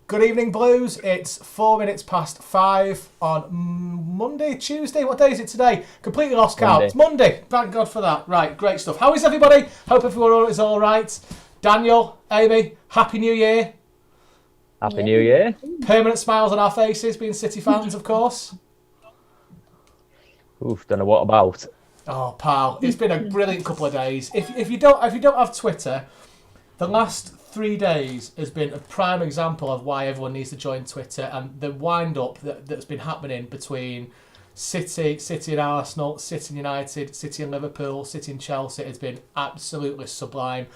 Good evening, Blues. It's 4 minutes past 5 on Monday, Tuesday. What day is it today? Completely lost count. Monday. It's Monday. Thank God for that. Right, great stuff. How is everybody? Hope everyone is all right. Daniel, Amy, Happy New Year. Happy New Year. Permanent smiles on our faces, being City fans, of course. Oof, don't know what about. Oh, pal, it's been a brilliant couple of days. If you don't have Twitter, the last 3 days has been a prime example of why everyone needs to join Twitter, and the wind-up that's been happening between City and Arsenal, City and United, City and Liverpool, City and Chelsea has been absolutely sublime.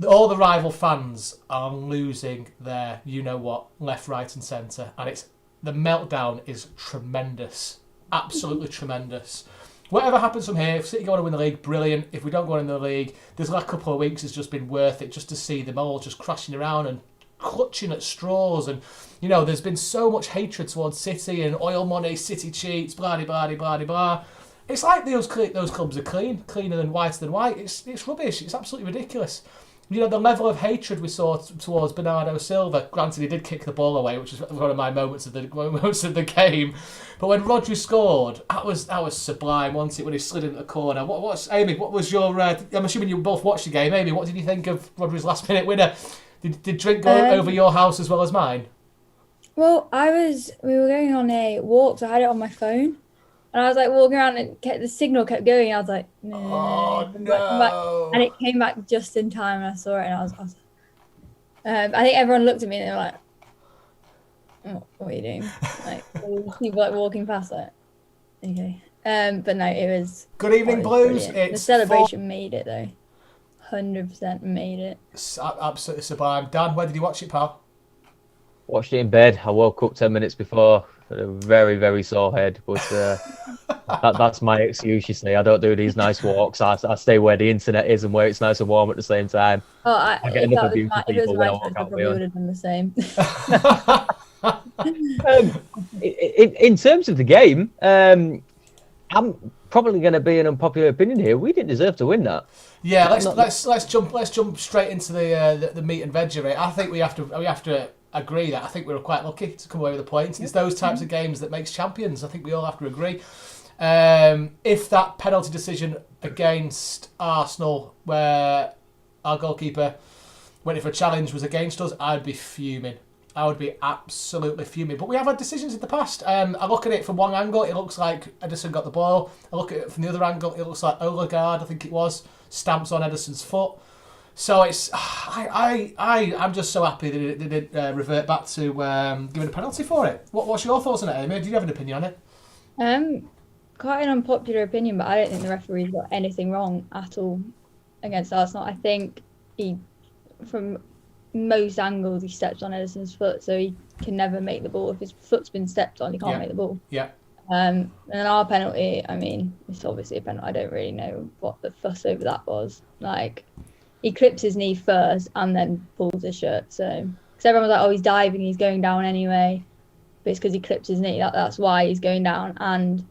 All the rival fans are losing their you-know-what, left, right and centre, and the meltdown is tremendous, absolutely tremendous. Whatever happens from here, if City go on to win the league, brilliant. If we don't go on in the league, this last couple of weeks has just been worth it, just to see them all just crashing around and clutching at straws. And, you know, there's been so much hatred towards City and oil money, City cheats, blah, blah, blah, blah, blah. It's like those clubs are cleaner than whiter than white. It's rubbish. It's absolutely ridiculous. You know, the level of hatred we saw towards Bernardo Silva. Granted, he did kick the ball away, which was one of my moments of the game. But when Rodri scored, that was sublime, wasn't it? When he slid into the corner. Amy? What was your? I'm assuming you both watched the game. Amy, what did you think of Rodri's last minute winner? Did drink go over your house as well as mine? Well, we were going on a walk, so I had it on my phone. And I was like walking around and the signal kept going. And I was like, no. Oh, no. And it came back just in time and I saw it and I was I think everyone looked at me and they were like, what are you doing? Like, people like walking past it. Okay. But no, it was... Good evening, Blues. The celebration made it though. 100% made it. Absolutely sublime. Dan, where did you watch it, pal? Watched it in bed. I woke up 10 minutes before. A very, very sore head, but that's my excuse. You see, I don't do these nice walks. I stay where the internet is and where it's nice and warm at the same time. Oh, I get enough abuse from people when I I walk out probably would have done the same. In terms of the game, I'm probably going to be an unpopular opinion here. We didn't deserve to win that. Yeah, let's jump straight into the meat and veg of it. I think we have to agree that I think we were quite lucky to come away with a point. It's those types of games that makes champions. I think we all have to agree. If that penalty decision against Arsenal, where our goalkeeper went in for a challenge, was against us, I'd be fuming. I would be absolutely fuming. But we have had decisions in the past. I look at it from one angle, it looks like Ederson got the ball. I look at it from the other angle, it looks like Odegaard, I think it was, stamps on Ederson's foot. So I'm just so happy that it didn't revert back to giving a penalty for it. What's your thoughts on it, Amy? Do you have an opinion on it? Quite an unpopular opinion, but I don't think the referee's got anything wrong at all against Arsenal. I think from most angles, he steps on Ederson's foot, so he can never make the ball. If his foot's been stepped on, he can't make the ball. Yeah. And then our penalty, I mean, it's obviously a penalty. I don't really know what the fuss over that was. Like, he clips his knee first and then pulls his shirt. So, because everyone was like, oh, he's diving, he's going down anyway. But it's because he clips his knee. That's why he's going down. And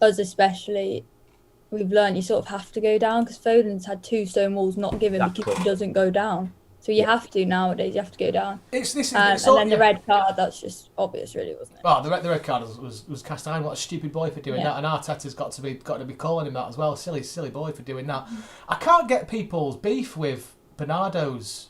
us especially, we've learned you sort of have to go down, because Foden's had 2 stone walls not given because he doesn't go down. So you have to nowadays. You have to go down. And then the red card. That's just obvious, really, wasn't it? Oh, the red card was cast iron. What a stupid boy for doing that. And Arteta's got to be calling him that as well. Silly boy for doing that. I can't get people's beef with Bernardo's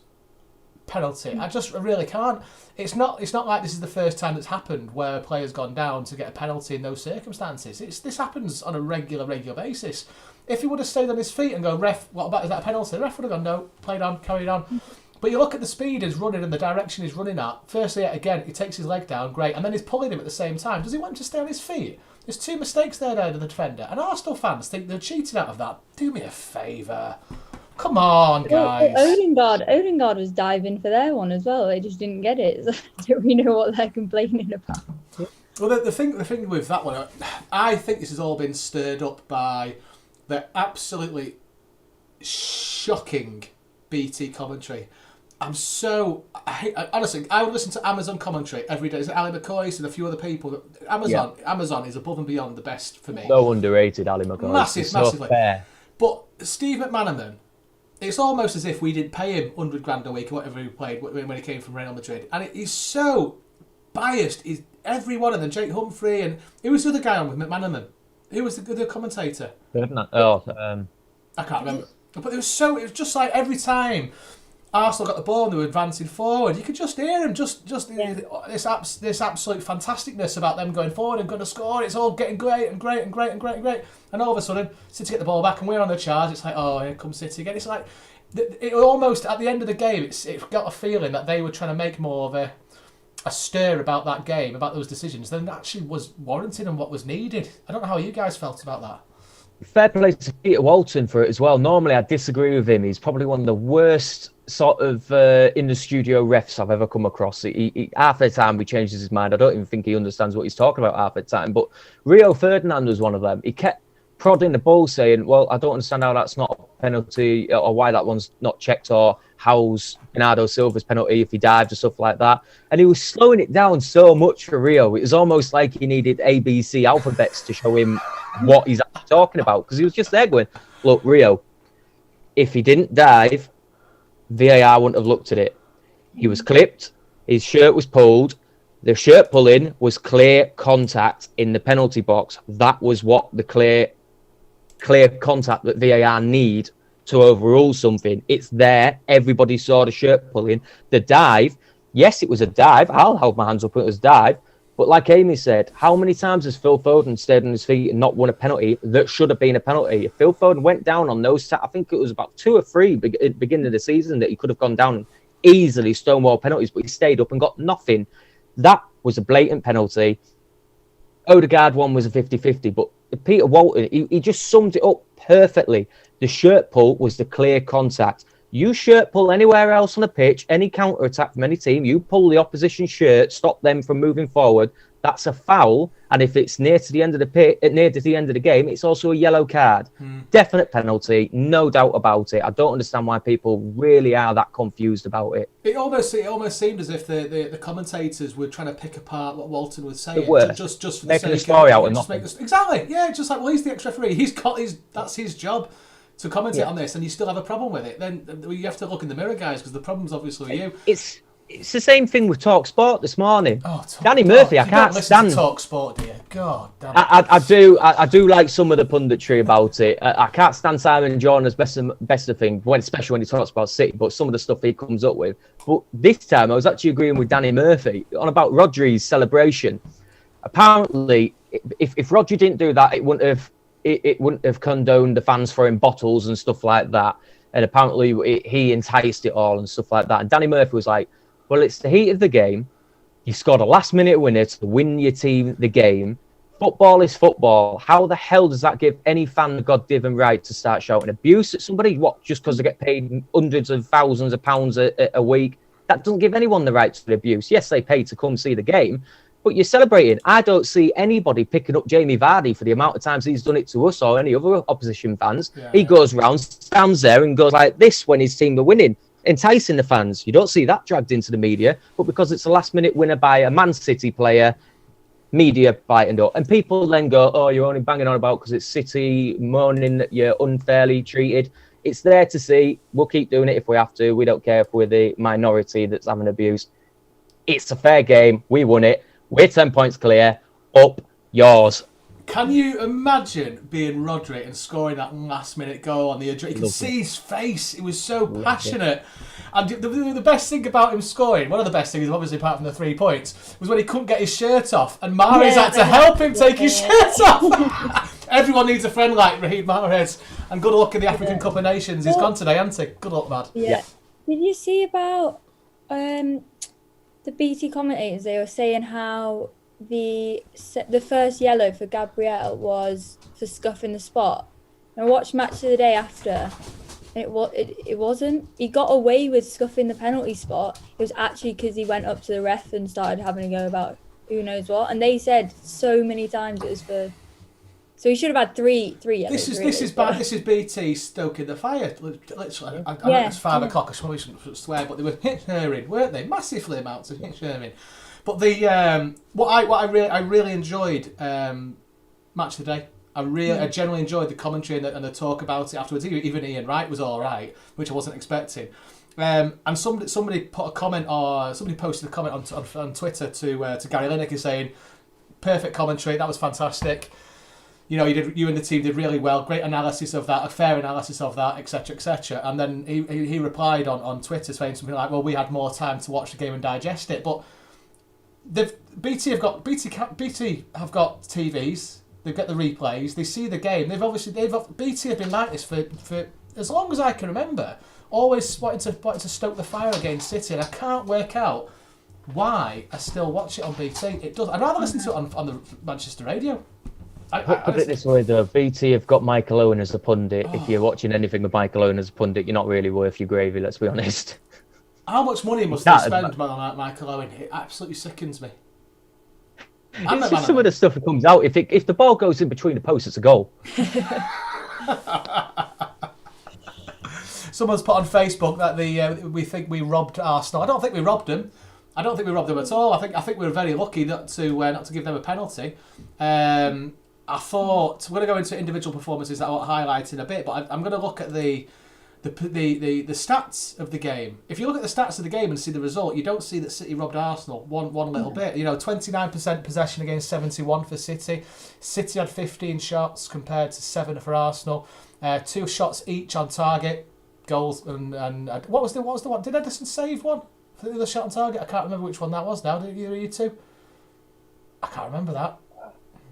penalty. I really can't. It's not like this is the first time that's happened where a player's gone down to get a penalty in those circumstances. This happens on a regular basis. If he would have stayed on his feet and gone, ref, what about, is that a penalty? The ref would have gone, no, played on, carried on. But you look at the speed he's running and the direction he's running at. Firstly, again, he takes his leg down, great, and then he's pulling him at the same time. Does he want him to stay on his feet? There's 2 mistakes there to the defender. And Arsenal fans think they're cheating out of that. Do me a favour. Come on, guys. Odegaard was diving for their one as well. They just didn't get it. So I don't really know what they're complaining about. Well, the thing with that one, I think this has all been stirred up by the absolutely shocking BT commentary. Honestly, I would listen to Amazon commentary every day. There's Ali McCoy and a few other people. Amazon is above and beyond the best for me. So underrated, Ali McCoy. Massively. Fair. But Steve McManaman it's almost as if we didn't pay him 100 grand a week or whatever he played when he came from Real Madrid. And he's so biased. He's every one of them. Jake Humphrey, and who was the other guy on with McManaman? Who was the commentator? I can't remember. But it was just like every time Arsenal got the ball and they were advancing forward, you could just hear him, this absolute fantasticness about them going forward and going to score. It's all getting great. And all of a sudden, City get the ball back and we're on the charge. It's like, oh, here comes City again. It's like, it almost, at the end of the game, it got a feeling that they were trying to make more of a stir about that game, about those decisions, than actually was warranted and what was needed. I don't know how you guys felt about that. Fair play to Peter Walton for it as well. Normally, I disagree with him. He's probably one of the worst sort of in the studio refs I've ever come across. He half the time he changes his mind. I don't even think he understands what he's talking about half the time. But Rio Ferdinand was one of them. He kept prodding the ball, saying, "Well, I don't understand how that's not a penalty, or why that one's not checked, or how's Bernardo Silva's penalty if he dived or stuff like that." And he was slowing it down so much for Rio. It was almost like he needed ABC alphabets to show him what he's actually talking about, because he was just there going, "Look, Rio, if he didn't dive, VAR wouldn't have looked at it. He was clipped, his shirt was pulled, the shirt pulling was clear contact in the penalty box. That was what the clear contact that VAR need to overrule something. It's there. Everybody saw the shirt pulling. The dive, yes, it was a dive. I'll hold my hands up, it was a dive. But like Amy said, how many times has Phil Foden stayed on his feet and not won a penalty that should have been a penalty? If Phil Foden went down on those, I think it was about 2 or 3 at the beginning of the season that he could have gone down easily, stonewall penalties, but he stayed up and got nothing. That was a blatant penalty. Odegaard one was a 50-50, but Peter Walton, he just summed it up perfectly. The shirt pull was the clear contact. You shirt pull anywhere else on the pitch, any counter-attack from any team, you pull the opposition shirt, stop them from moving forward, that's a foul. And if it's near to the end of the game, it's also a yellow card. Definite penalty, no doubt about it. I don't understand why people really are that confused about it. It almost seemed as if the commentators were trying to pick apart what Walton was saying, just for making the a story out of nothing. Exactly, yeah, just like, well, he's the ex-referee. That's his job to commentate on this, and you still have a problem with it. Then you have to look in the mirror, guys, because the problem's obviously you. It's the same thing with Talk Sport this morning. Danny God, Murphy, I can't stand. Talk Sport, do you? God damn it. I do like some of the punditry about it. I can't stand Simon Jordan's best of thing, especially when he talks about City, but some of the stuff he comes up with. But this time, I was actually agreeing with Danny Murphy on about Rodri's celebration. Apparently, if Rodri didn't do that, it wouldn't have condoned the fans throwing bottles and stuff like that. And apparently, he enticed it all and stuff like that. And Danny Murphy was like, well, it's the heat of the game. You scored a last-minute winner to win your team the game. Football is football. How the hell does that give any fan the God-given right to start shouting abuse at somebody? What, just because they get paid hundreds of thousands of pounds a week? That doesn't give anyone the right to the abuse. Yes, they pay to come see the game, but you're celebrating. I don't see anybody picking up Jamie Vardy for the amount of times he's done it to us or any other opposition fans. He goes round, stands there and goes like this when his team are winning, enticing the fans. You don't see that dragged into the media, but because it's a last-minute winner by a Man City player, media biting up. And people then go, oh, you're only banging on about because it's City, moaning that you're unfairly treated. It's there to see. We'll keep doing it if we have to. We don't care if we're the minority that's having abuse. It's a fair game. We won it. We're 10 points clear. Up yours. Can you imagine being Rodri and scoring that last-minute goal on the Adrian? You could see his face. It was so passionate. And the best thing about him scoring, one of the best things, obviously apart from the 3 points, was when he couldn't get his shirt off, and Mahrez had to help him take his shirt off. Everyone needs a friend like Raheem Mahrez. And good luck in the African Cup of Nations. He's gone today, hasn't he? Good luck, lad. Yeah. Did you see about the BT commentators? They were saying how the first yellow for Gabriel was for scuffing the spot. And I watched Match of the Day after, and it wasn't. He got away with scuffing the penalty spot. It was actually because he went up to the ref and started having a go about who knows what. And they said so many times it was for. So he should have had three yellows. This is BT stoking the fire. Literally, I know it's 5 o'clock. I probably shouldn't swear, but they were hit-shearing, weren't they? Massively amounts of hit-shearing. But the what I really enjoyed Match of the Day. I genuinely enjoyed the commentary and the talk about it afterwards. Even Ian Wright was all right, which I wasn't expecting. And somebody put a comment, or somebody posted a comment on Twitter to Gary Lineker saying, "Perfect commentary, that was fantastic. You and the team did really well. Great analysis of that, a fair analysis of that, etc., etc." And then he replied on Twitter saying something like, "Well, we had more time to watch the game and digest it." But BT have got TVs. They've got the replays. They see the game. BT have been like this for as long as I can remember. Always wanting to stoke the fire against City, and I can't work out why I still watch it on BT. It does. I'd rather listen to it on the Manchester radio. Put it this way, though. BT have got Michael Owen as a pundit. If you're watching anything with Michael Owen as a pundit, you're not really worth your gravy, let's be honest. How much money must they spend on Michael Owen? It absolutely sickens me. It's just some of the stuff that comes out. If the ball goes in between the posts, it's a goal. Someone's put on Facebook that we think we robbed Arsenal. I don't think we robbed them. I don't think we robbed them at all. I think we were very lucky not to give them a penalty. I thought we're going to go into individual performances that I want to highlight in a bit, but I'm going to look at the stats of the game. If you look at the stats of the game and see the result, you don't see that City robbed Arsenal one little bit. 29% possession against 71 for City. City had 15 shots compared to 7 for Arsenal. 2 shots each on target. Goals and what was the one? Did Ederson save one for the other shot on target? I can't remember which one that was now. Did you two? I can't remember that.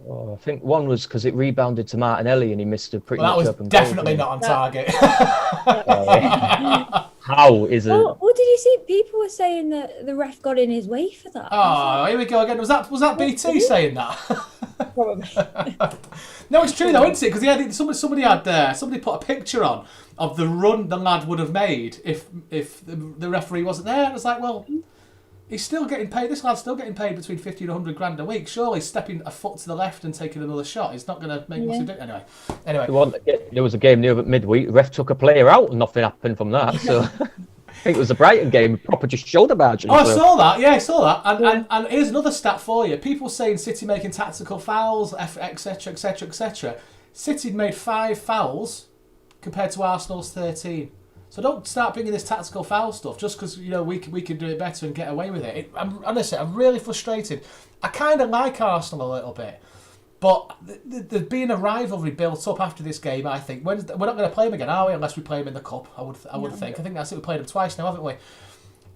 Oh, I think one was because it rebounded to Martinelli and he missed a pretty much open goal. That was definitely not on target. How is it? What did you see? People were saying that the ref got in his way for that. Oh, here we go again. Was that BT saying that? Probably. No, it's true though, isn't it? Because somebody put a picture on of the run the lad would have made if the referee wasn't there. And it's like, well, he's still getting paid. This lad's still getting paid between 50 and 100 grand a week. Surely stepping a foot to the left and taking another shot is not going to make much difference. Anyway. There was a game the other midweek. The ref took a player out and nothing happened from that. So I think it was a Brighton game. Proper just shoulder barging. Oh, I saw that. Yeah, I saw that. And here's another stat for you. People saying City making tactical fouls, etc., etc., etc. City made 5 fouls compared to Arsenal's 13. So don't start bringing this tactical foul stuff just because we can do it better and get away with it. I'm really frustrated. I kind of like Arsenal a little bit, but there's been a rivalry built up after this game. I think we're not going to play them again, are we? Unless we play them in the cup, I would think. I think that's it. We played them twice now, haven't we?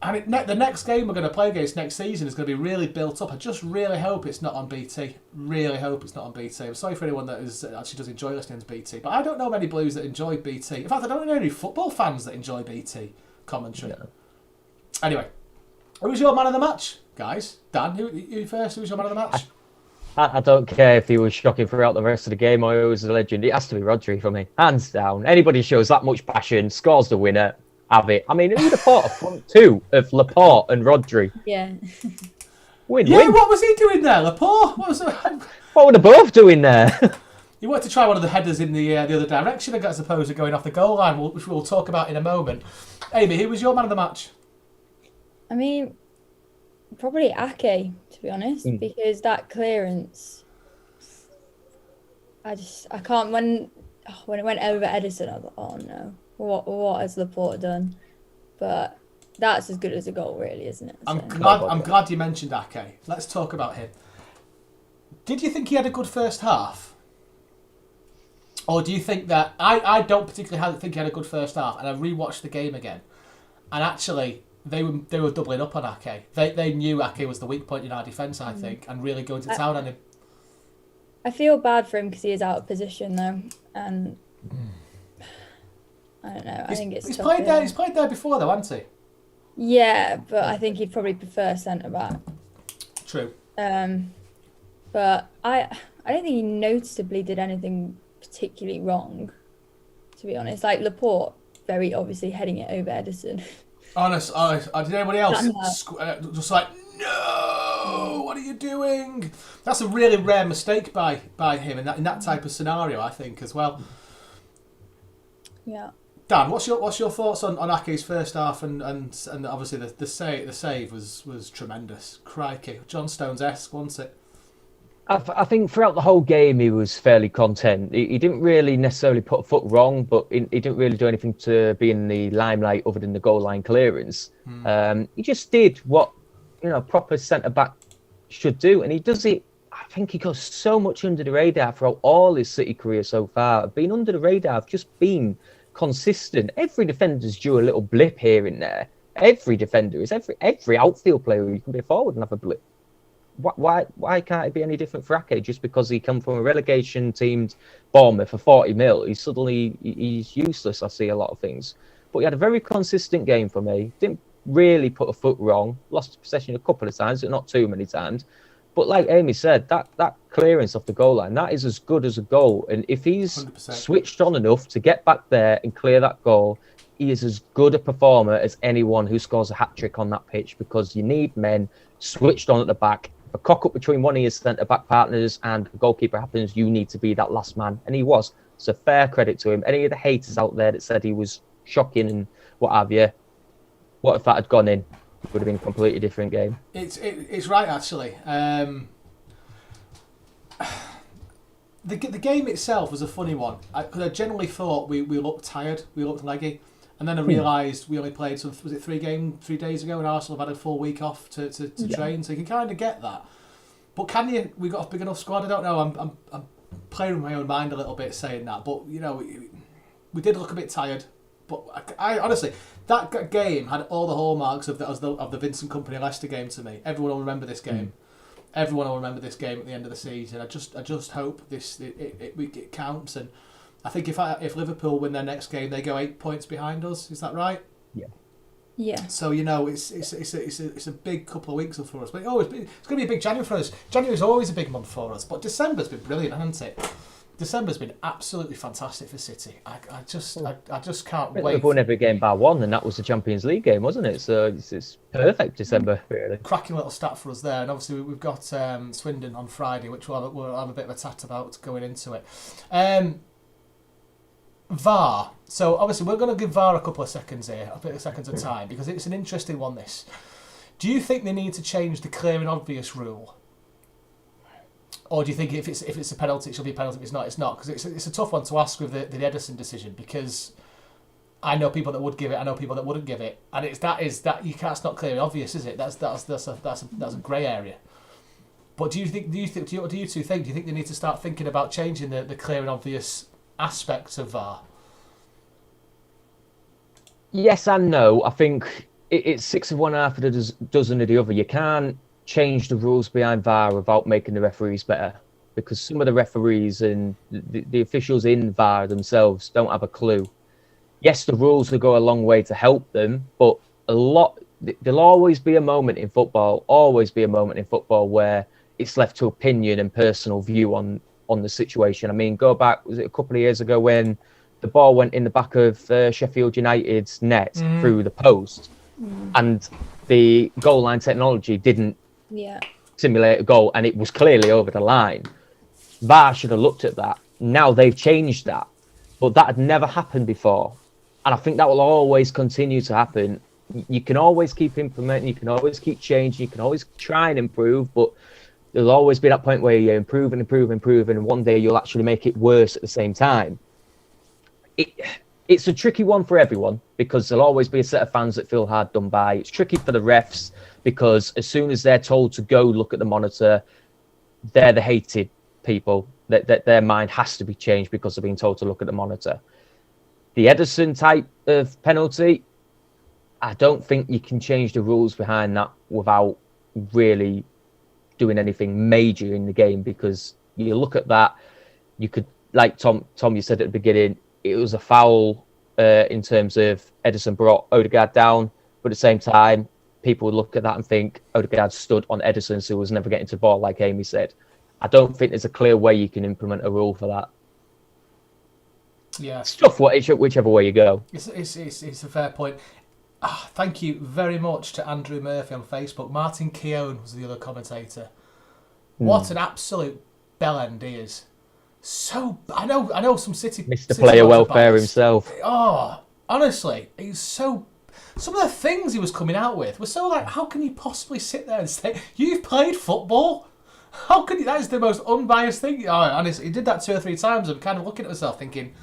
I mean, the next game we're going to play against next season is going to be really built up. I just really hope it's not on BT. Really hope it's not on BT. I'm sorry for anyone that actually does enjoy listening to BT, but I don't know many Blues that enjoy BT. In fact, I don't know any football fans that enjoy BT commentary. Yeah. Anyway, who was your man of the match, guys? Dan, who first? Who was your man of the match? I don't care if he was shocking throughout the rest of the game or he was a legend. It has to be Rodri for me, hands down. Anybody shows that much passion, scores the winner. Have it. I mean, who would have thought a front two of Laporte and Rodri? Yeah. Win. What was he doing there, Laporte? What were they both doing there? He wanted to try one of the headers in the other direction, as opposed to going off the goal line, which we'll talk about in a moment. Amy, who was your man of the match? I mean, probably Ake, to be honest, because that clearance, I can't. When it went over Ederson, I was like, oh no. What has Laporte done? But that's as good as a goal, really, isn't it? I'm glad you mentioned Ake. Let's talk about him. Did you think he had a good first half? Or do you think that... I don't particularly think he had a good first half, and I rewatched the game again. And actually, they were doubling up on Ake. They knew Ake was the weak point in our defence, I think, and really going to town on him. I feel bad for him because he is out of position, though. And... I don't know. I think it's tough. He's played there before, though, hasn't he? Yeah, but I think he'd probably prefer centre back. True. But I don't think he noticeably did anything particularly wrong, to be honest. Like Laporte, very obviously heading it over Ederson. Honest. Did anybody else just like, no? What are you doing? That's a really rare mistake by him in that type of scenario, I think, as well. Yeah. Dan, what's your thoughts on Ake's first half and obviously the save was tremendous. Crikey, John Stones-esque, wasn't it? I think throughout the whole game he was fairly content. He didn't really necessarily put a foot wrong, but he didn't really do anything to be in the limelight other than the goal line clearance. He just did what proper centre back should do, and he does it. I think he goes so much under the radar throughout all his City career so far. Being under the radar, just being consistent. Every defender's due a little blip here and there. Every defender is every outfield player. You can be a forward and have a blip. Why can't it be any different for Ake? Just because he come from a relegation teamed Bournemouth for 40 mil, he's useless. I see a lot of things, but he had a very consistent game for me. Didn't really put a foot wrong. Lost possession a couple of times, but not too many times. But like Amy said, that clearance off the goal line, that is as good as a goal. And if he's 100%. switched on enough to get back there and clear that goal, he is as good a performer as anyone who scores a hat-trick on that pitch, because you need men switched on at the back. If a cock-up between one of your centre-back partners and the goalkeeper happens, you need to be that last man. And he was. It's a fair credit to him. Any of the haters out there that said he was shocking and what have you, what if that had gone in? It would have been a completely different game. It's right, actually. The game itself was a funny one. Because I generally thought we looked tired, we looked leggy. And then I realised we only played, was it 3 days ago, and Arsenal have had a full week off to train, so you can kind of get that. But can you? We got a big enough squad? I don't know. I'm playing with my own mind a little bit saying that, but we did look a bit tired. But I honestly, that game had all the hallmarks of the Vincent Kompany Leicester game to me. Everyone will remember this game. Everyone will remember this game at the end of the season. I just hope it counts. And I think if Liverpool win their next game, they go 8 points behind us. Is that right? Yeah. Yeah. So it's a big couple of weeks for us. But it's going to be a big January for us. January's always a big month for us. But December's been brilliant, hasn't it? December's been absolutely fantastic for City. I just can't wait. We've won every game by one, and that was the Champions League game, wasn't it? So it's perfect December, really. Cracking little stat for us there, and obviously we've got Swindon on Friday, which we'll have a bit of a chat about going into it. VAR. So obviously we're going to give VAR a couple of seconds here, a bit of seconds of time, because it's an interesting one. This. Do you think they need to change the clear and obvious rule? Or do you think if it's a penalty, it should be a penalty? If it's not, because it's a tough one to ask with the Ederson decision, because I know people that would give it, I know people that wouldn't give it, and it's not clear and obvious, is it? That's a grey area. But do you two think they need to start thinking about changing the clear and obvious aspects of VAR? Yes and no. I think it's 6 of one, half of a dozen of the other. You can't change the rules behind VAR without making the referees better, because some of the referees and the officials in VAR themselves don't have a clue. Yes, the rules will go a long way to help them, but there'll always be a moment in football, where it's left to opinion and personal view on the situation. I mean, go back, was it a couple of years ago when the ball went in the back of Sheffield United's net through the post, and the goal line technology didn't simulate a goal, and it was clearly over the line. VAR should have looked at that. Now they've changed that, but that had never happened before, and I think that will always continue to happen. You can always keep implementing, you can always keep changing, you can always try and improve, but there'll always be that point where you improve, and one day you'll actually make it worse at the same time. It's a tricky one for everyone, because there'll always be a set of fans that feel hard done by. It's tricky for the refs, because as soon as they're told to go look at the monitor, they're the hated people. That their mind has to be changed because they're being told to look at the monitor. The Ederson type of penalty, I don't think you can change the rules behind that without really doing anything major in the game, because you look at that, you could, like Tom, you said at the beginning, it was a foul in terms of Ederson brought Odegaard down, but at the same time, people would look at that and think Odegaard stood on Ederson, so he was never getting to the ball, like Amy said. I don't think there's a clear way you can implement a rule for that. Yeah, it's tough, whichever way you go. It's a fair point. Thank you very much to Andrew Murphy on Facebook. Martin Keown was the other commentator. What an absolute bellend he is. So I know some City Mr. Player Welfare himself. Oh, honestly, he's so. Some of the things he was coming out with were so like, how can you possibly sit there and say you've played football? How could you? That is the most unbiased thing. Oh, honestly, he did that 2 or 3 times. I'm kind of looking at myself thinking,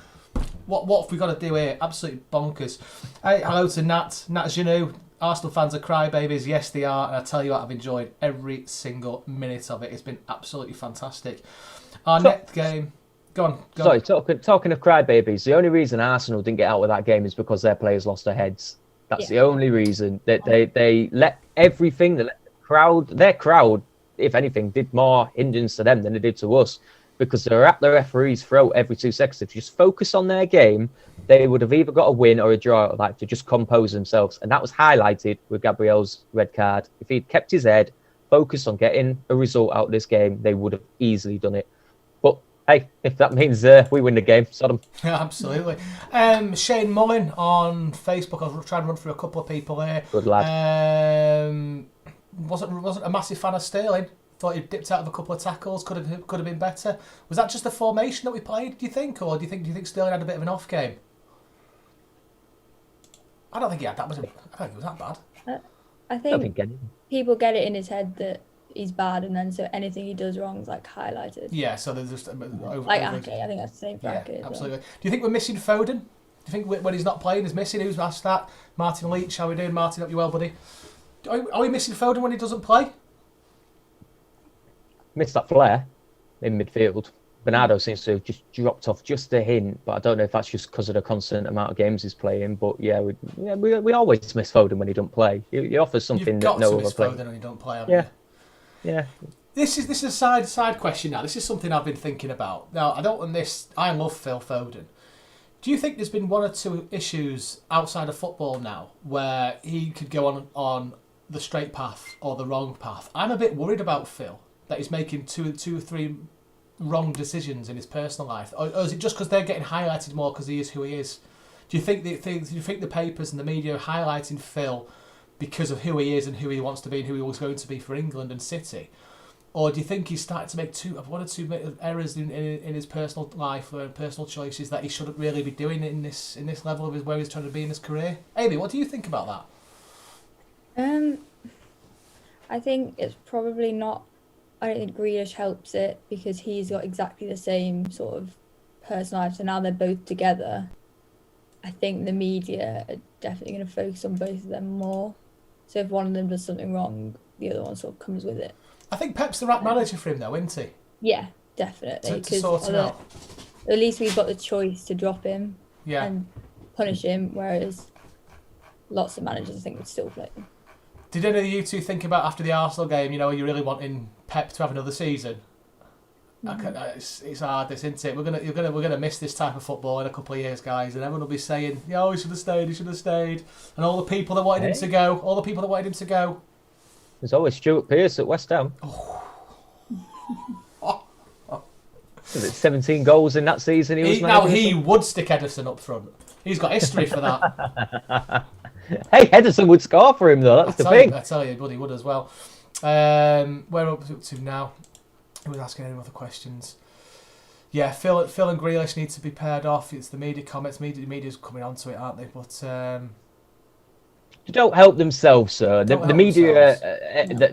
what have we got to do here? Absolutely bonkers. Hey, hello to Nat Janou. Arsenal fans are crybabies. Yes, they are. And I tell you what, I've enjoyed every single minute of it. It's been absolutely fantastic. Our next game. Go on. Sorry, talking of crybabies, the only reason Arsenal didn't get out of that game is because their players lost their heads. That's the only reason. That they let everything, they let their crowd, if anything, did more hindrance to them than they did to us, because they're at the referee's throat every 2 seconds. If you just focus on their game, they would have either got a win or a draw out of that to just compose themselves. And that was highlighted with Gabriel's red card. If he'd kept his head, focused on getting a result out of this game, they would have easily done it. But hey, if that means we win the game, sod 'em. Yeah, absolutely. Shane Mullin on Facebook. I was trying to run through a couple of people here. Good lad. Wasn't a massive fan of Sterling. Thought he dipped out of a couple of tackles. Could have been better. Was that just the formation that we played? Do you think, or do you think Sterling had a bit of an off game? I don't think he had that. I don't think it was that bad. I think people get it in his head that he's bad, and then so anything he does wrong is like highlighted. Yeah, so there's just Ake. I think that's the same for Ake. Absolutely. Do you think we're missing Foden? Do you think when he's not playing, he's missing? Who's asked that? Martin Leach, how we doing? Martin, up you well, buddy? Are we missing Foden when he doesn't play? Missed that flare in midfield. Bernardo seems to have just dropped off just a hint, but I don't know if that's just because of the constant amount of games he's playing. But we always miss Foden when he don't play. He offers something that no other player. Foden when he don't play. Yeah. This is a side question now. This is something I've been thinking about. Now I love Phil Foden. Do you think there's been 1 or 2 issues outside of football now where he could go on the straight path or the wrong path? I'm a bit worried about Phil, that he's making 2 or 3 wrong decisions in his personal life, or is it just because they're getting highlighted more because he is who he is? Do you think the papers and the media are highlighting Phil because of who he is and who he wants to be and who he was going to be for England and City? Or do you think he's starting to make 1 or 2 errors in his personal life or personal choices that he shouldn't really be doing in this level of where he's trying to be in his career? Amy, what do you think about that? I think it's probably not. I don't think Grealish helps it because he's got exactly the same sort of personal life. So now they're both together. I think the media are definitely going to focus on both of them more. So if one of them does something wrong, the other one sort of comes with it. I think Pep's the right manager for him, though, isn't he? Yeah, definitely. To sort it out. At least we've got the choice to drop him and punish him, whereas lots of managers, I think, would still play him. Did any of you two think about after the Arsenal game, are you really wanting Pep to have another season? It's hard, isn't it? We're gonna miss this type of football in a couple of years, guys, and everyone will be saying, "Oh, he should have stayed," and all the people that wanted him to go, There's always Stuart Pearce at West Ham. Was it 17 goals in that season? He would stick Ederson up front. He's got history for that. Hey, Ederson would score for him, though. That's the thing. I tell you, buddy would as well. Where are we up to now? Who was asking any other questions? Yeah, Phil and Grealish need to be paired off. It's the media comments. Media's coming onto it, aren't they? But they don't help themselves, sir. The media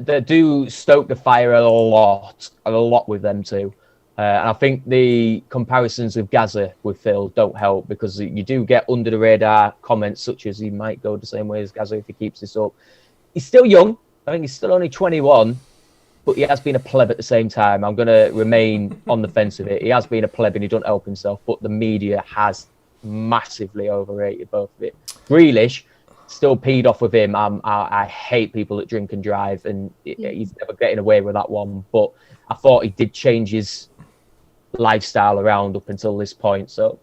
they do stoke the fire a lot with them too. And I think the comparisons with Gaza with Phil don't help because you do get under the radar comments such as he might go the same way as Gaza if he keeps this up. He's still young. I think he's still only 21, but he has been a pleb at the same time. I'm going to remain on the fence with it. He has been a pleb and he doesn't help himself, but the media has massively overrated both of it. Grealish, still peed off with him. I hate people that drink and drive, and he's never getting away with that one. But I thought he did change his lifestyle around up until this point. So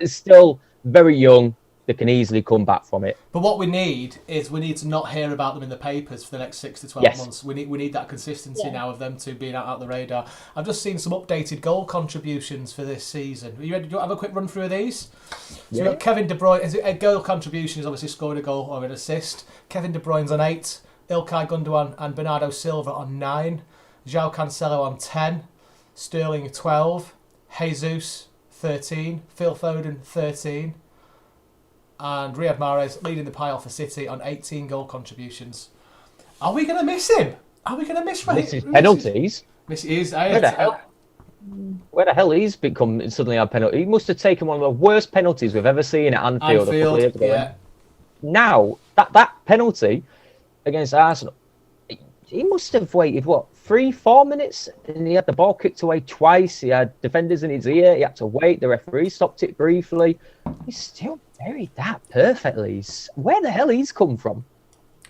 it's still very young. They can easily come back from it. But what we need to not hear about them in the papers for the next 6 to 12 months. We need that consistency now of them two being out the radar. I've just seen some updated goal contributions for this season. Are you ready to have a quick run through of these? So we've got Kevin De Bruyne. A goal contribution is obviously scoring a goal or an assist. Kevin De Bruyne's on 8. Ilkay Gundogan and Bernardo Silva on 9. João Cancelo on 10. Sterling 12. Jesus 13. Phil Foden 13. And Riyad Mahrez leading the pile for City on 18 goal contributions. Are we going to miss him? Are we going to miss penalties? Where the hell he's become suddenly had penalty? He must have taken one of the worst penalties we've ever seen at Anfield a couple of years ago. Yeah. Now that penalty against Arsenal, he must have waited 3-4 minutes, and he had the ball kicked away twice. He had defenders in his ear. He had to wait. The referee stopped it briefly. He's still buried that perfectly. Where the hell he's come from?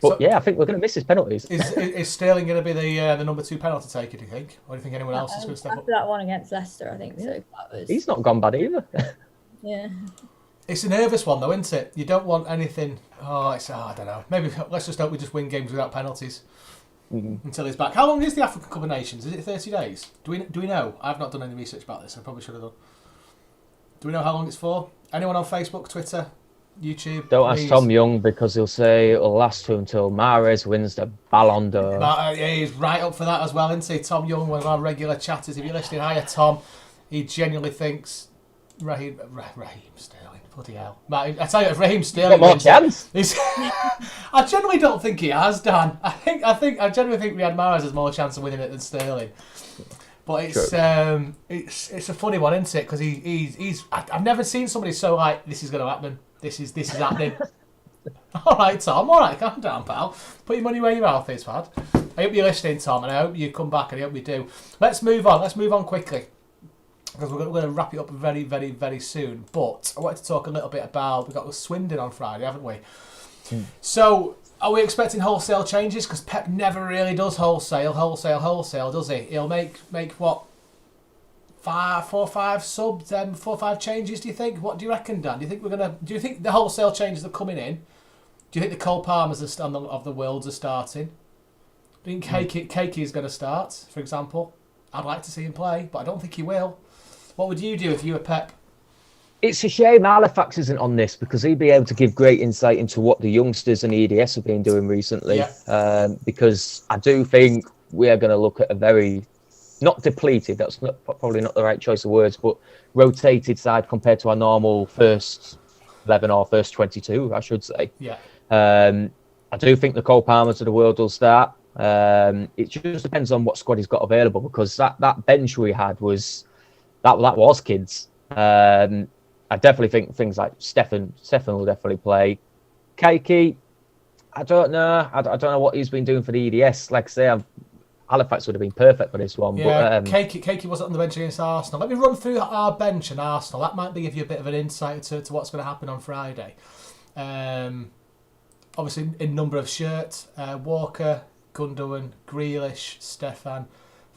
But I think we're going to miss his penalties. Is Sterling going to be the number 2 penalty taker, do you think? Or do you think anyone else is going to step up? After that one against Leicester, I think so. He's not gone bad either. Yeah. It's a nervous one, though, isn't it? You don't want anything... I don't know. Maybe let's just hope we just win games without penalties until he's back. How long is the African Cup of Nations? Is it 30 days? Do we know? I've not done any research about this. I probably should have done. Do we know how long it's for? Anyone on Facebook, Twitter, YouTube? Don't ask Tom Young, because he'll say it'll last until Mahrez wins the Ballon d'Or. He's right up for that as well, isn't he? Tom Young, one of our regular chatters. If you're listening, hiya Tom. He genuinely thinks Raheem Sterling. Bloody hell. I tell you, if Raheem Sterling wins, I generally don't think he has, Dan. I genuinely think Riyad Mahrez has more chance of winning it than Sterling. But it's a funny one, isn't it? Because I've never seen somebody so like, this is going to happen. This is happening. All right, Tom. All right, calm down, pal. Put your money where your mouth is, Fad. I hope you're listening, Tom, and I hope you come back, and I hope you do. Let's move on. Let's move on quickly, because we're going to wrap it up very, very, very soon. But I wanted to talk a little bit about, we've got Swindon on Friday, haven't we? So, are we expecting wholesale changes? Because Pep never really does wholesale, does he? He'll make what? 4 or 5 subs, 4 or 5 changes, do you think? What do you reckon, Dan? Do you think the wholesale changes are coming in? Do you think the Cole Palmers of the worlds are starting? Do you think Keiki is going to start, for example? I'd like to see him play, but I don't think he will. What would you do if you were Pep? It's a shame Halifax isn't on this, because he'd be able to give great insight into what the youngsters and EDS have been doing recently. Yeah. Because I do think we are going to look at a very, not depleted, that's probably not the right choice of words, but rotated side compared to our normal first 11 or first 22, I should say. Yeah. I do think the Cole Palmers of the world will start. It just depends on what squad he's got available, because that bench we had was that was kids. I definitely think things like Stefan will definitely play. Keiki, I don't know. I don't know what he's been doing for the EDS. Like I say, Halifax would have been perfect for this one. Yeah, but, Keiki wasn't on the bench against Arsenal. Let me run through our bench and Arsenal. That might give you a bit of an insight to what's going to happen on Friday. Obviously, in number of shirts, Walker, Gundogan, Grealish, Stefan,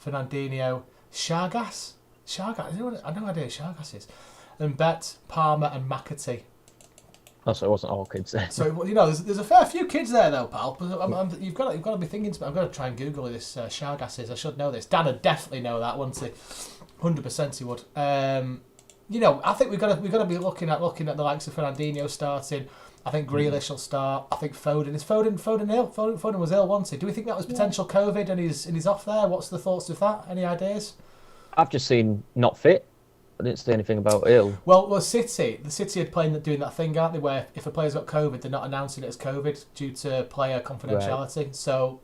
Fernandinho, Shargas. I have no idea who Shargas is. And Bet, Palmer, and McAtee. Oh, so it wasn't all kids there. So there's a fair few kids there though, pal. You've got to be thinking. I'm going to try and Google who this Shargas is. I should know this. Dan would definitely know that, wouldn't he? 100% he would. I think we've got to be looking at the likes of Fernandinho starting. I think Grealish will start. I think Foden. Is Foden ill? Foden was ill, wasn't he? Do we think that was potential COVID and he's off there? What's the thoughts with that? Any ideas? I've just seen not fit. I didn't say anything about ill. Well, the City are doing that thing, aren't they, where if a player's got COVID, they're not announcing it as COVID due to player confidentiality. Right. So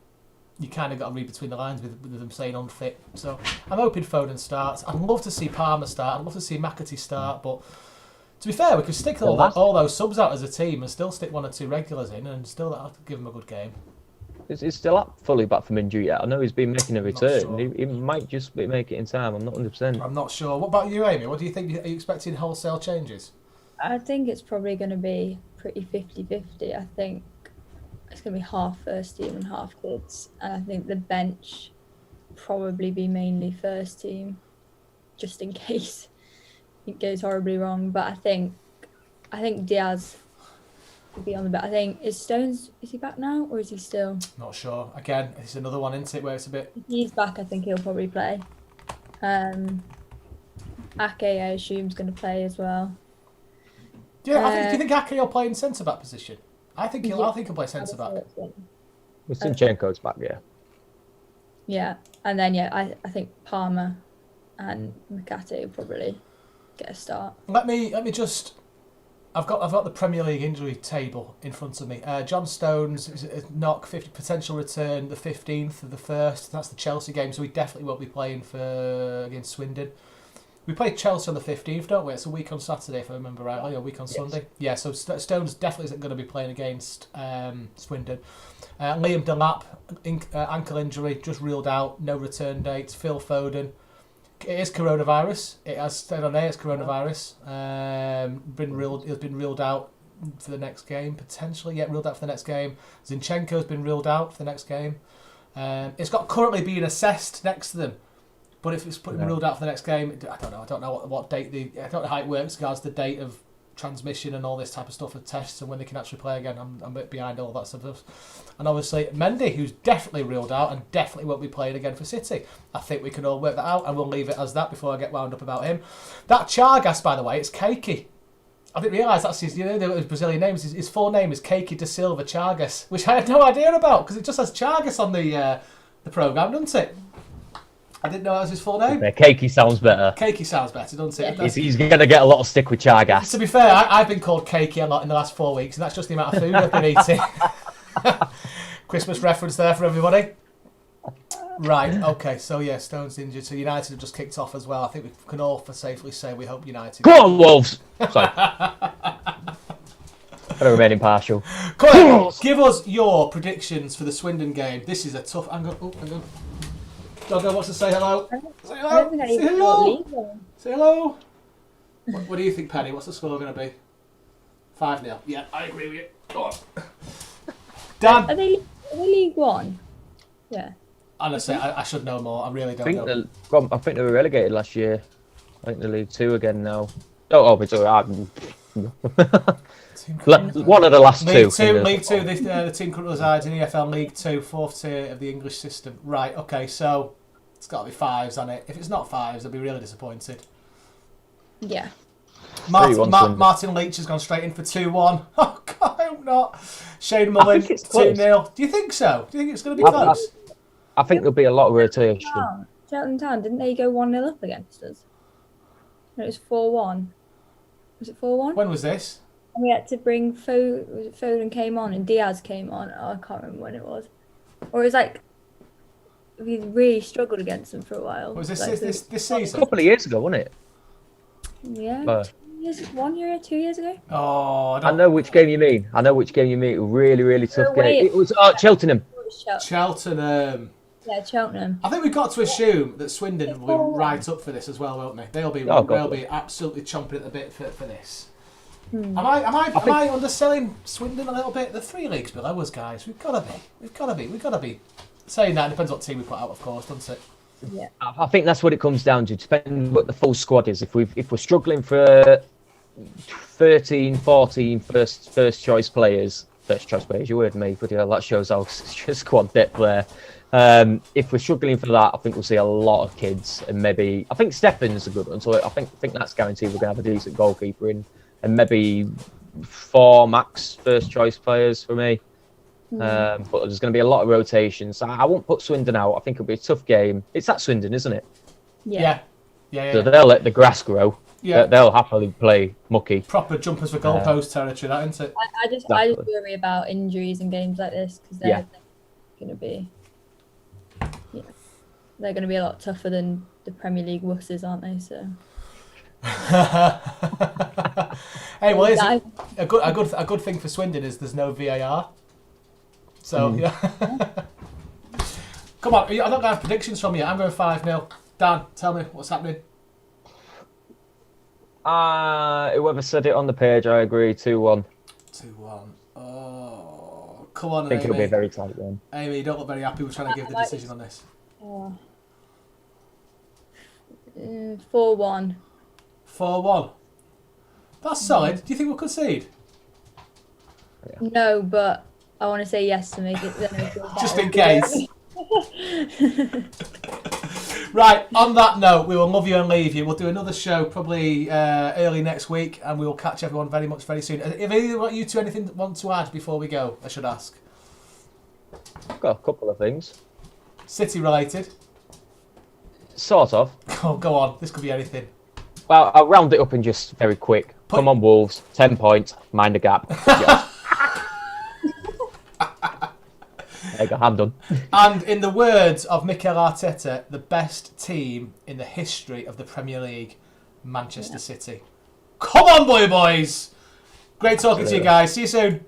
you kind of got to read between the lines with them saying unfit. So I'm hoping Foden starts. I'd love to see Palmer start. I'd love to see McAtee start. But to be fair, we could stick all those subs out as a team and still stick 1 or 2 regulars in, and still that'll give them a good game. He's still up fully back from injury yet. I know he's been making a return. Sure. He might just make it in time. I'm not 100%. I'm not sure. What about you, Amy? What do you think? Are you expecting wholesale changes? I think it's probably going to be pretty 50-50. I think it's going to be half first team and half kids. And I think the bench probably be mainly first team, just in case it goes horribly wrong. But I think Diaz could be on the bench. I think is he back now or is he still? Not sure. Again, it's another one, isn't it, where it's a bit. If he's back, I think he'll probably play. Ake, I assume, is going to play as well. Yeah, do you think Ake will play in centre back position? I think he'll play centre back. Zinchenko's back, yeah. Yeah, and then I think Palmer and McAtee will probably get a start. Let me just I've got the Premier League injury table in front of me. John Stones is a knock, 50 potential return the 15th of the 1st. That's the Chelsea game, so he definitely won't be playing against Swindon. We play Chelsea on the 15th, don't we? It's a week on Saturday, if I remember rightly, or a week on Sunday. Yeah, so Stones definitely isn't going to be playing against Swindon. Liam Delap, ankle injury, just ruled out, no return dates. Phil Foden, it is coronavirus. It has stayed on there, it's coronavirus. It's been ruled out for the next game, potentially. Yeah, ruled out for the next game. Zinchenko's been ruled out for the next game. It's got currently being assessed next to them. But if it's ruled out for the next game, I don't know what date I don't know how it works regards the date of transmission and all this type of stuff with tests and when they can actually play again. I'm a bit behind all that stuff. And obviously Mendy, who's definitely ruled out and definitely won't be playing again for City. I think we can all work that out, and we'll leave it as that before I get wound up about him. That Chagas, by the way, it's Keiki. I didn't realise that's his Brazilian name. His full name is Keiki da Silva Chagas, which I had no idea about because it just has Chagas on the programme, doesn't it? I didn't know that was his full name. Keiki sounds better. Keiki sounds better, doesn't it? Yeah. He's going to get a lot of stick with Chagas. To be fair, I've been called Keiki a lot in the last 4 weeks, and that's just the amount of food I've been eating. Christmas reference there for everybody. Right, okay, so yeah, Stones injured. So United have just kicked off as well. I think we can all safely say we hope United... Go on, Wolves! Sorry. Gotta remain impartial. Come on, give us your predictions for the Swindon game. This is a tough... Hang on. Doggo wants to say hello. Say hello. I don't think I Say even hello. got Say hello. What do you think, Penny? What's the score going to be? 5-0. Yeah, I agree with you. Go on. Dan. Are they League One? Yeah. Honestly, I should know more. I really don't know. I think they were relegated last year. I think they're League 2 again now. It's all right. One of the last League two. League Two. The team currently resides in EFL League 2, 4th tier of the English system. Right, okay, so it's got to be 5s, hasn't it? If it's not 5s, I'll be really disappointed. Yeah. Martin Leach has gone straight in for 2-1. Oh, God, I hope not. Shane Mullen, 2-0. Do you think so? Do you think it's going to be close? I think there'll be a lot of rotation. Cheltenham Town, didn't they go 1-0 up against us? No, it was 4-1. Was it 4-1? When was this? And we had to bring Foden came on and Diaz came on. Oh, I can't remember when it was. Or it was like we really struggled against them for a while. Was this like, this season? A couple of years ago, wasn't it? Yeah, 1 year, 2 years ago. Oh, I know which game you mean. A really, really tough game. It was Cheltenham. Cheltenham. Yeah, Cheltenham. I think we've got to assume that Swindon will be right up for this as well, won't they? They'll be absolutely chomping at the bit for this. Am I underselling Swindon a little bit? The 3 leagues below us, guys. We've got to be. Saying that depends what team we put out, of course, doesn't it? Yeah. I think that's what it comes down to. Depending what the full squad is. If we're struggling for 13, 14 first choice players. You heard me, but yeah, that shows our squad depth there. If we're struggling for that, I think we'll see a lot of kids, and maybe I think Stefan's a good one. So I think that's guaranteed we're gonna have a decent goalkeeper in, and maybe 4 max first choice players for me. But there's going to be a lot of rotations. So I won't put Swindon out. I think it'll be a tough game. It's at Swindon, isn't it? Yeah. So they'll let the grass grow. Yeah. They'll happily play mucky. Proper jumpers for goalpost territory, that, isn't it? I just worry about injuries in games like this because they're going to be. Yeah, they're going to be a lot tougher than the Premier League wusses, aren't they? So. Hey, well, a good thing for Swindon is there's no VAR. So yeah. Come on, I'm not going to have predictions from you. I'm going 5-0. Dan, tell me what's happening. Whoever said it on the page, I agree. 2-1. 2-1. Oh, come on, I think Amy. It'll be a very tight one. Amy, you don't look very happy with trying to give the decision on this. 4-1. 4-1. That's solid. Do you think we'll concede? Yeah. No, but I want to say yes to make it. Just in case. Right, on that note, we will love you and leave you. We'll do another show probably early next week, and we will catch everyone very soon. If either of you two anything want to add before we go, I should ask. I've got a couple of things. City related. Sort of. Oh, go on. This could be anything. Well, I'll round it up and just very quick. Come on, Wolves. 10 points. Mind the gap. Yes. There you go. I'm done. And in the words of Mikel Arteta, the best team in the history of the Premier League, Manchester City. Come on, boys. Great talking to you guys. See you soon.